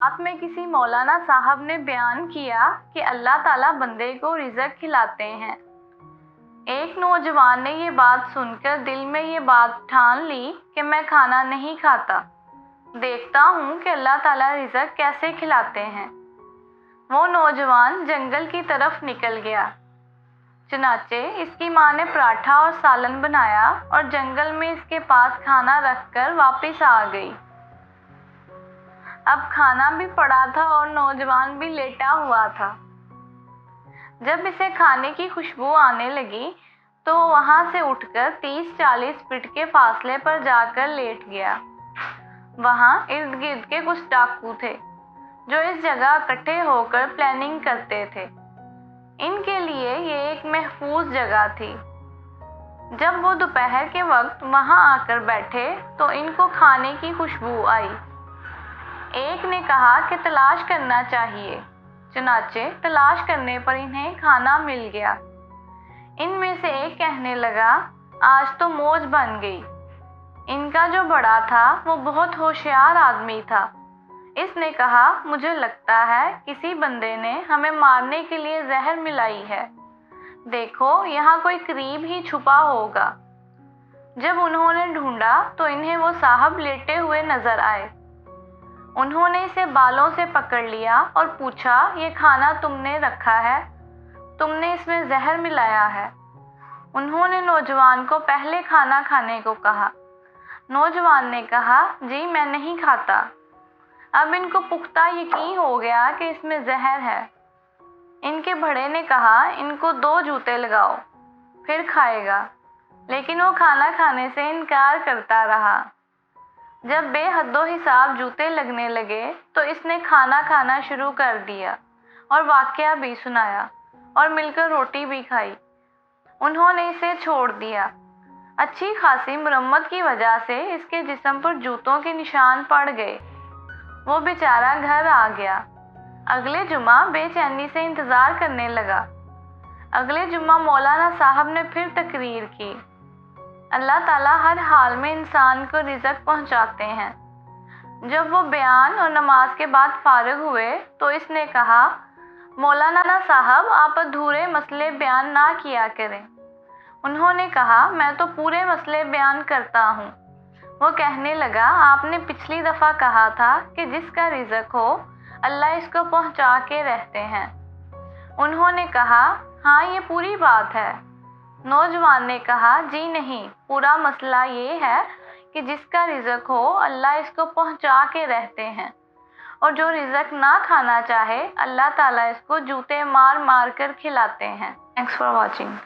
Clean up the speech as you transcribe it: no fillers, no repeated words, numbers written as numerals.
आप में किसी मौलाना साहब ने बयान किया कि अल्लाह ताला बंदे को रिज़्क खिलाते हैं। एक नौजवान ने ये बात सुनकर दिल में ये बात ठान ली कि मैं खाना नहीं खाता, देखता हूँ कि अल्लाह ताला रिज़्क कैसे खिलाते हैं। वो नौजवान जंगल की तरफ निकल गया। चुनाचे इसकी माँ ने पराठा और सालन बनाया और जंगल में इसके पास खाना रखकर वापस आ गई। अब खाना भी पड़ा था और नौजवान भी लेटा हुआ था। जब इसे खाने की खुशबू आने लगी तो वहां से उठकर 30-40 फीट के फासले पर जाकर लेट गया। वहां इर्द गिर्द के कुछ डाकू थे जो इस जगह इकट्ठे होकर प्लानिंग करते थे। इनके लिए ये एक महफूज जगह थी। जब वो दोपहर के वक्त वहां आकर बैठे तो इनको खाने की खुशबू आई। एक ने कहा कि तलाश करना चाहिए। चुनाचे तलाश करने पर इन्हें खाना मिल गया। इनमें से एक कहने लगा, आज तो मौज बन गई। इनका जो बड़ा था वो बहुत होशियार आदमी था। इसने कहा, मुझे लगता है किसी बंदे ने हमें मारने के लिए जहर मिलाई है। देखो, यहाँ कोई करीब ही छुपा होगा। जब उन्होंने ढूंढा तो इन्हें वो साहब लेटे हुए नजर आए। उन्होंने इसे बालों से पकड़ लिया और पूछा, ये खाना तुमने रखा है? तुमने इसमें जहर मिलाया है? उन्होंने नौजवान को पहले खाना खाने को कहा। नौजवान ने कहा, जी मैं नहीं खाता। अब इनको पुख्ता यकीन हो गया कि इसमें जहर है। इनके बड़े ने कहा, इनको 2 जूते लगाओ, फिर खाएगा। लेकिन वो खाना खाने से इनकार करता रहा। जब बेहद्दो हिसाब जूते लगने लगे तो इसने खाना खाना शुरू कर दिया और वाकया भी सुनाया और मिलकर रोटी भी खाई। उन्होंने इसे छोड़ दिया। अच्छी खासी मरम्मत की वजह से इसके जिस्म पर जूतों के निशान पड़ गए। वो बेचारा घर आ गया। अगले जुमा बेचैनी से इंतज़ार करने लगा। अगले जुमा मौलाना साहब ने फिर तकरीर की, अल्लाह ताला हर हाल में इंसान को रिज़्क पहुंचाते हैं। जब वो बयान और नमाज के बाद फारिग हुए तो इसने कहा, मौलाना साहब आप अधूरे मसले बयान ना किया करें। उन्होंने कहा, मैं तो पूरे मसले बयान करता हूँ। वो कहने लगा, आपने पिछली दफ़ा कहा था कि जिसका रिज़्क हो अल्लाह इसको पहुँचा के रहते हैं। उन्होंने कहा, हाँ ये पूरी बात है। नौजवान ने कहा, जी नहीं, पूरा मसला ये है कि जिसका रिज़्क हो अल्लाह इसको पहुंचा के रहते हैं, और जो रिज़्क ना खाना चाहे अल्लाह ताला इसको जूते मार मार कर खिलाते हैं। Thanks for watching.